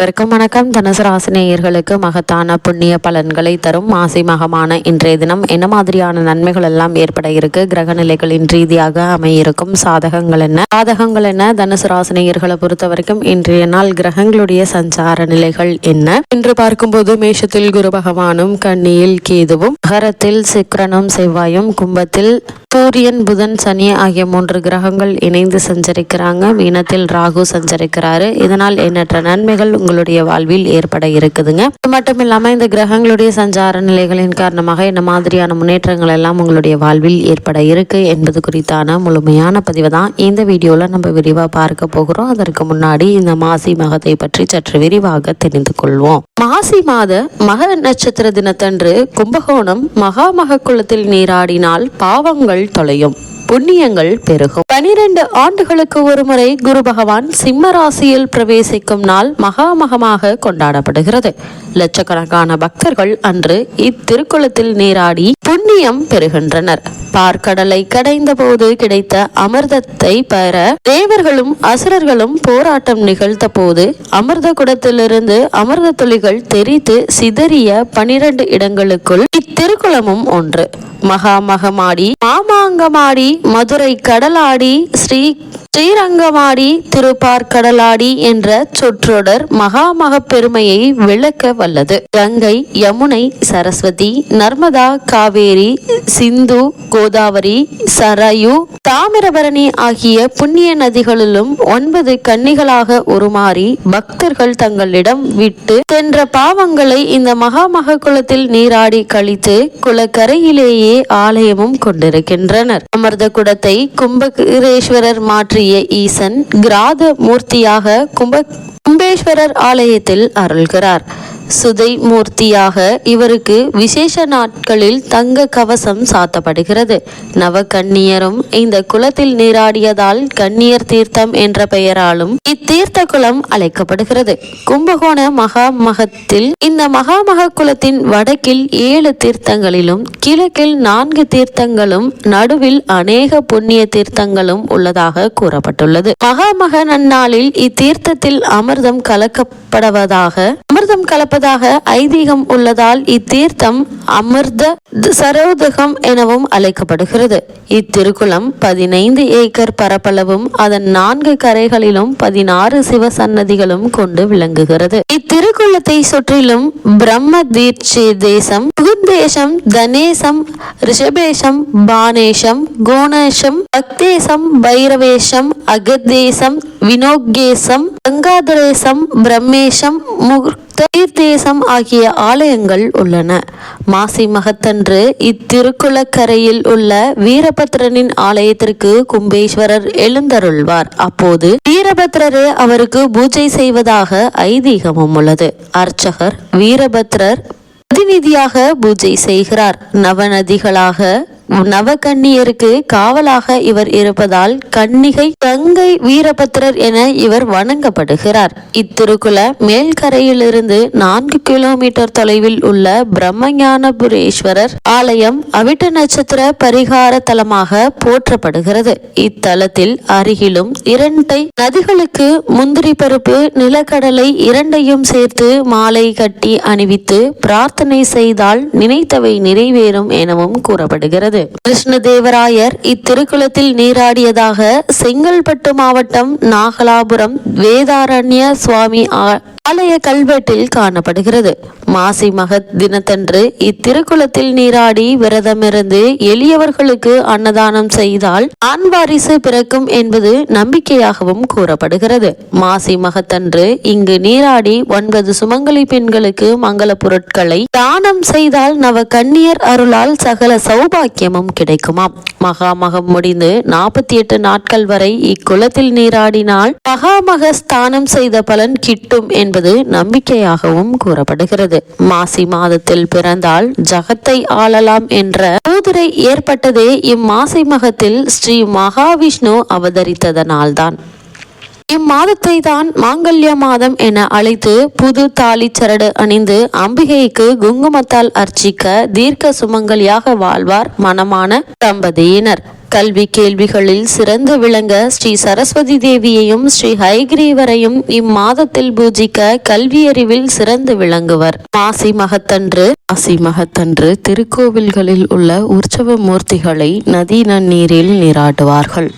வணக்கம். தனுசு ராசி நேயர்களுக்கு மகத்தான புண்ணிய பலன்களை தரும் மாசி மகமான இன்றைய தினம் என்ன மாதிரியான நன்மைகள் எல்லாம் ஏற்பட இருக்கு, கிரக நிலைகளின் ரீதியாக அமையிருக்கும் சாதகங்கள் என்ன, தனுசு ராசி நேயர்களை பொறுத்த வரைக்கும் இன்றைய நாள் கிரகங்களுடைய சஞ்சார நிலைகள் என்ன என்று பார்க்கும்போது, மேஷத்தில் குரு பகவானும், கன்னியில் கேதுவும், மகரத்தில் சுக்கிரனும் செவ்வாயும், கும்பத்தில் சூரியன் புதன் சனி ஆகிய 3 கிரகங்கள் இணைந்து சஞ்சரிக்கிறாங்க. மீனத்தில் ராகு சஞ்சரிக்கிறாரு. இதனால் எண்ணற்ற நன்மைகள் உங்களுடைய வாழ்வில் ஏற்பட இருக்குதுங்க. இது மட்டும் இல்லாம இந்த கிரகங்களுடைய சஞ்சார நிலைகளின் காரணமாக என்ன மாதிரியான முன்னேற்றங்கள் எல்லாம் உங்களுடைய வாழ்வில் ஏற்பட இருக்கு என்பது குறித்தான முழுமையான பதிவு தான் இந்த வீடியோல நம்ம விரிவா பார்க்க போகிறோம். அதற்கு முன்னாடி இந்த மாசி மகத்தை பற்றி சற்று விரிவாக தெரிந்து கொள்வோம். மாசி மாத மக நட்சத்திர தினத்தன்று கும்பகோணம் மகாமக குளத்தில் நீராடினால் பாவங்கள் தொலையும், புண்ணியங்கள் பெருகும். 12 ஆண்டுகளுக்கு ஒருமுறை குரு பகவான் சிம்ம ராசியில் பிரவேசிக்கும் நாள் மகாமகமாக கொண்டாடப்படுகிறது. லட்சக்கணக்கான பக்தர்கள் அன்று இத்திருக்குளத்தில் நீராடி புண்ணியம் பெறுகின்றனர். பார்க்கடலை கடைந்த போது கிடைத்த அமிர்தத்தை பெற தேவர்களும் அசுரர்களும் போராட்டம் நிகழ்த்த போது அமிர்த குடத்திலிருந்து அமிர்த துளிகள் தெரித்து சிதறிய 12 இடங்களுக்குள் இத்திருக்குளமும் ஒன்று. மகாமகமாடி, மாமாங்கமாடி, மதுரை கடலாடி, ஸ்ரீரங்கமாடி, திருப்பார்கடலாடி என்ற சொற்றொடர் மகாமக பெருமையை விளக்க வல்லது. கங்கை, யமுனை, சரஸ்வதி, நர்மதா, காவேரி, சிந்து, கோதாவரி, சரயு, தாமிரபரணி ஆகிய புண்ணிய நதிகளிலும் 9 கன்னிகளாக உருமாறி பக்தர்கள் தங்களிடம் விட்டு சென்ற பாவங்களை இந்த மகாமக குளத்தில் நீராடி கழித்து குளக்கரையிலேயே ஆலயமும் கொண்டிருக்கின்றனர். அமிர்த குடத்தை கும்பகரேஸ்வரர் மாற்றிய ஈசன் கிராத மூர்த்தியாக கும்பேஸ்வரர் ஆலயத்தில் அருள்கிறார். சுதை மூர்த்தியாக இவருக்கு விசேஷ நாட்களில் தங்க கவசம் சாத்தப்படுகிறது. நவகன்னியரும் இந்த குளத்தில் நீராடியதால் கன்னியர் தீர்த்தம் என்ற பெயராலும் இத்தீர்த்த குளம் அழைக்கப்படுகிறது. கும்பகோண மகாமகத்தில் இந்த மகாமக குளத்தின் வடக்கில் 7 தீர்த்தங்களிலும் கிழக்கில் 4 தீர்த்தங்களும் நடுவில் அநேக புண்ணிய தீர்த்தங்களும் உள்ளதாக கூறப்பட்டுள்ளது. மகாமக நன்னாளில் இத்தீர்த்தத்தில் அமிர்தம் கலப்பதாக ஐதீகம் உள்ளதால் இத்தீர்த்தம் அமிர்த சரோதகம் எனவும் அழைக்கப்படுகிறது. இத்திருக்குளம் 15 ஏக்கர் பரப்பளவும் அதன் 4 கரைகளிலும் 16 சிவ சன்னதிகளும் கொண்டு விளங்குகிறது. இத்திருக்குளத்தை சுற்றிலும் பிரம்ம தீட்சை தேசம், புகுந்தேசம், தனேசம், ரிஷபேசம், பானேசம், கோணேசம், பக்தேசம், பைரவேசம், அகதேசம், வினோகேசம், கங்காதரேசம், பிரம்மேசம், தீர்த்தேசம் ஆகிய ஆலயங்கள் உள்ளன. மாசி மகத்தன்று இத்திருக்குளக்கரையில் உள்ள வீரபத்ரனின் ஆலயத்திற்கு கும்பேஸ்வரர் எழுந்தருள்வார். அப்போது வீரபத்ரரே அவருக்கு பூஜை செய்வதாக ஐதீகமும் உள்ளது. அர்ச்சகர் வீரபத்ரர் பிரதிநிதியாக பூஜை செய்கிறார். நவகன்னியருக்கு காவலாக இவர் இருப்பதால் கன்னிகை கங்கை வீரபத்ரர் என இவர் வணங்கப்படுகிறார். இத்திருக்குள மேல்கரையிலிருந்து 4 கிலோமீட்டர் தொலைவில் உள்ள பிரம்மஞானபுரேஸ்வரர் ஆலயம் அவிட்ட நட்சத்திர பரிகார தலமாக போற்றப்படுகிறது. இத்தலத்தில் அருகிலும் 2 நதிகளுக்கு முந்திரி பருப்பு, நிலக்கடலை 2ஐயும் சேர்த்து மாலை கட்டி அணிவித்து பிரார்த்தனை செய்தால் நினைத்தவை நிறைவேறும் எனவும் கூறப்படுகிறது. கிருஷ்ணதேவராயர் இத்திருக்குளத்தில் நீராடியதாக செங்கல்பட்டு மாவட்டம் நாகலாபுரம் வேதாரண்ய சுவாமி ஆலய கல்வெட்டில் காணப்படுகிறது. மாசி மகத் தினத்தன்று இத்திருக்குளத்தில் நீராடி விரதமிருந்து எளியவர்களுக்கு அன்னதானம் செய்தால் ஆண் வாரிசு பிறக்கும் என்பது நம்பிக்கையாகவும் கூறப்படுகிறது. மாசி மகத்தன்று இங்கு நீராடி 9 சுமங்கலி பெண்களுக்கு மங்கள பொருட்களை தானம் செய்தால் நவ கன்னியர் அருளால் சகல சௌபாக்கியமும் கிடைக்குமாம். மகாமகம் முடிந்து 48 நாட்கள் வரை இக்குளத்தில் நீராடினால் மகாமக ஸ்தானம் செய்த பலன் கிட்டும் என்பது நம்பிக்கையாகவும் கூறப்படுகிறது. மாசி மாதத்தில் பிறந்தால் ஜகத்தை ஆளலாம் என்ற பூதுரை ஏற்பட்டதே இம்மாசி மகத்தில் ஸ்ரீ மகாவிஷ்ணு அவதரித்ததனால்தான். இம்மாதத்தை தான் மாங்கல்ய மாதம் என அழைத்து புது தாலி சரடு அணிந்து அம்பிகைக்கு குங்குமத்தால் அர்ச்சிக்க தீர்க்க சுமங்கலியாக வாழ்வார் மனமான தம்பதியினர். கல்வி கேள்விகளில் சிறந்து விளங்க ஸ்ரீ சரஸ்வதி தேவியையும் ஸ்ரீ ஹயக்ரீவரையும் இம்மாதத்தில் பூஜிக்க கல்வியறிவில் சிறந்து விளங்குவர். மாசி மகத்தன்று திருக்கோவில்களில் உள்ள உற்சவ மூர்த்திகளை நதி நன்னீரில் நீராட்டுவார்கள்.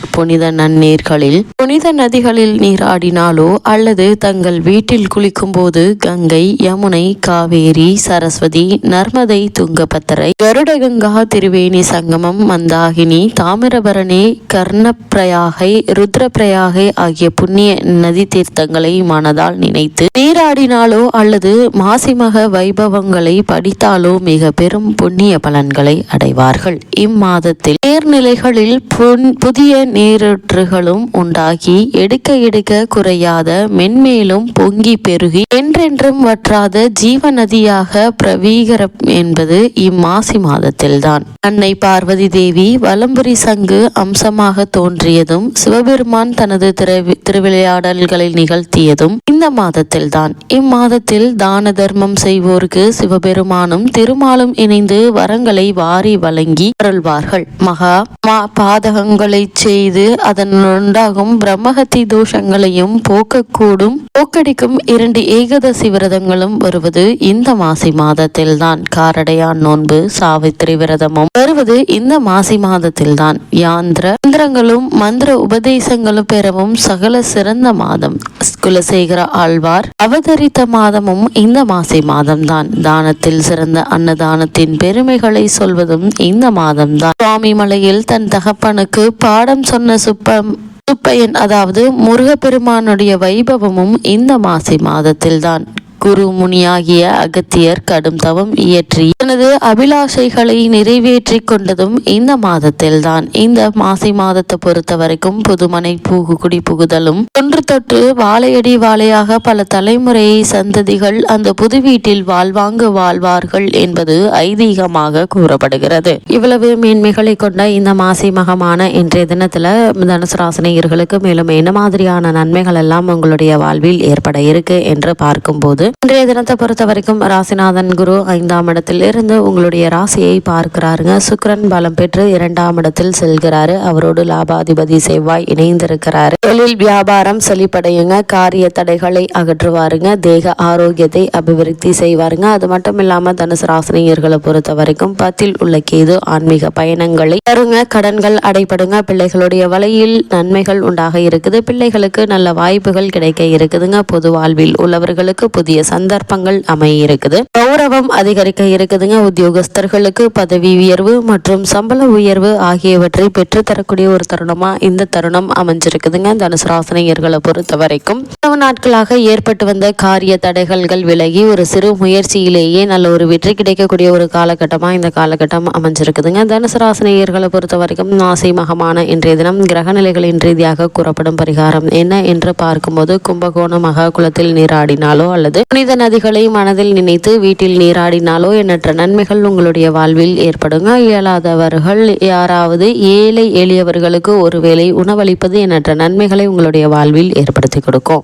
புனித நதிகளில் நீராடினாலோ அல்லது தங்கள் வீட்டில் குளிக்கும் போது கங்கை, யமுனை, காவேரி, சரஸ்வதி, நர்மதை, துங்கபத்திரை, கருடகங்கா, திரிவேணி சங்கமம், மந்தாகினி, தாமிரபரணி, கர்ணப்பிரயாகை, ருத்ரப்பிரயாகை ஆகிய புண்ணிய நதி தீர்த்தங்களை மனதால் நினைத்து நீராடினாலோ அல்லது மாசிமக வைபவங்களை படித்தாலோ மிக பெரும் புண்ணிய பலன்களை அடைவார்கள். இம்மாதத்தில் நீர்நிலைகளில் புதிய நீரூற்றுகளும் உண்டாகி எடுக்க குறையாத மென்மேலும் பொங்கி பெருகி என்றென்றும் வற்றாத ஜீவ நதியாக பிரவீகரம் என்பது இம்மாசி மாதத்தில்தான். அன்னை பார்வதி தேவி வலம்புரி சங்கு அம்சமாக தோன்றியதும் சிவபெருமான் தனது திருவிளையாடல்களை நிகழ்த்தியதும் இந்த மாதத்தில்தான். இம்மாதத்தில் தான தர்மம் செய்வோருக்கு சிவபெருமானும் திருமாலும் இணைந்து வரங்களை வாரி வழங்கி அருள்வார்கள். பாதகங்களை செய்து அதன் உண்டாகும் பிரம்மஹத்தி தோஷங்களையும் போக்கடிக்கும் 2 ஏகாதசி விரதங்களும் வருவது இந்த மாசி மாதத்தில்தான். காரடையான் நோன்பு, சாவித்திரி விரதமும் வருவது இந்த மாசி மாதத்தில்தான். யந்திரங்களும் மந்திர உபதேசங்களும் பெறவும் சகல சிறந்த மாதம். குலசேகர ஆழ்வார் அவதரித்த மாதமும் இந்த மாசி மாதம்தான். தானத்தில் சிறந்த அன்னதானத்தின் பெருமைகளை சொல்வதும் இந்த மாதம்தான். சுவாமி மலையில் தன் தகப்பனுக்கு பாடம் சொன்ன சுப்பையன் அதாவது முருகப்பெருமானுடைய வைபவமும் இந்த மாசி மாதத்தில்தான். குரு முனியாகிய அகத்தியர் கடும் தவம் இயற்றி தனது அபிலாஷைகளை நிறைவேற்றி கொண்டதும் இந்த மாதத்தில்தான். இந்த மாசி மாதத்தை பொறுத்த வரைக்கும் புதுமனை குடி புகுதலும் தொன்று தொட்டு வாழையடி வாழையாக பல தலைமுறை சந்ததிகள் அந்த புது வீட்டில் வாழ்வார்கள் என்பது ஐதீகமாக கூறப்படுகிறது. இவ்வளவு மேன்மைகளை கொண்ட இந்த மாசி மகமான இன்றைய தினத்துல தனுசு ராசினியர்களுக்கு மேலும் என்ன மாதிரியான நன்மைகள் எல்லாம் உங்களுடைய வாழ்வில் ஏற்பட இருக்கு என்று பார்க்கும்போது இன்றைய தினத்தை பொறுத்த வரைக்கும் ராசிநாதன் குரு 5ஆம் இடத்தில் இருந்து உங்களுடைய ராசியை பார்க்கிறாருங்க. சுக்கிரன் பலம் பெற்று 2ஆம் இடத்தில் செல்கிறாரு. அவரோடு லாபாதிபதி செவ்வாய் இணைந்திருக்கிறாரு. தொழில் வியாபாரம் செழிப்படையுங்க. காரிய தடைகளை அகற்றுவாருங்க. தேக ஆரோக்கியத்தை அபிவிருத்தி செய்வாருங்க. அது மட்டும் இல்லாம தனுசு ராசினியர்களை பொறுத்த வரைக்கும் 10ல் உள்ள கேது ஆன்மீக பயணங்களை தருங்க. கடன்கள் அடைபடுங்க. பிள்ளைகளுடைய வழியில் நன்மைகள் உண்டாக இருக்குது. பிள்ளைகளுக்கு நல்ல வாய்ப்புகள் கிடைக்க இருக்குதுங்க. பொது வாழ்வில் உள்ளவர்களுக்கு புதிய சந்தர்ப்பங்கள் அமைய இருக்குது. கௌரவம் அதிகரிக்க இருக்குதுங்க. உத்தியோகஸ்தர்களுக்கு பதவி உயர்வு மற்றும் சம்பள உயர்வு ஆகியவற்றை பெற்று தரக்கூடிய ஒரு தருணமா இந்த தருணம் அமைஞ்சிருக்குதுங்க. தனுசு ராசினியர்களை பொறுத்த வரைக்கும் நாட்களாக ஏற்பட்டு வந்த காரிய தடைகள் விலகி ஒரு சிறு முயற்சியிலேயே நல்ல ஒரு வெற்றி கிடைக்கக்கூடிய ஒரு காலகட்டமா இந்த காலகட்டம் அமைஞ்சிருக்குதுங்க. தனுசு ராசினியர்களை பொறுத்த வரைக்கும் மாசி மகமான இன்றைய தினம் கிரக நிலைகளின் ரீதியாக கூறப்படும் பரிகாரம் என்ன என்று பார்க்கும்போது கும்பகோண மகா குளத்தில் நீராடினாலோ அல்லது புனித நதிகளை மனதில் நினைத்து வீட்டில் நீராடினாலோ எண்ணற்ற நன்மைகள் உங்களுடைய வாழ்வில் ஏற்படுங்க. இயலாதவர்கள் யாராவது ஏழை எளியவர்களுக்கு ஒருவேளை உணவளிப்பது எண்ணற்ற நன்மைகளை உங்களுடைய வாழ்வில் ஏற்படுத்தி கொடுக்கும்.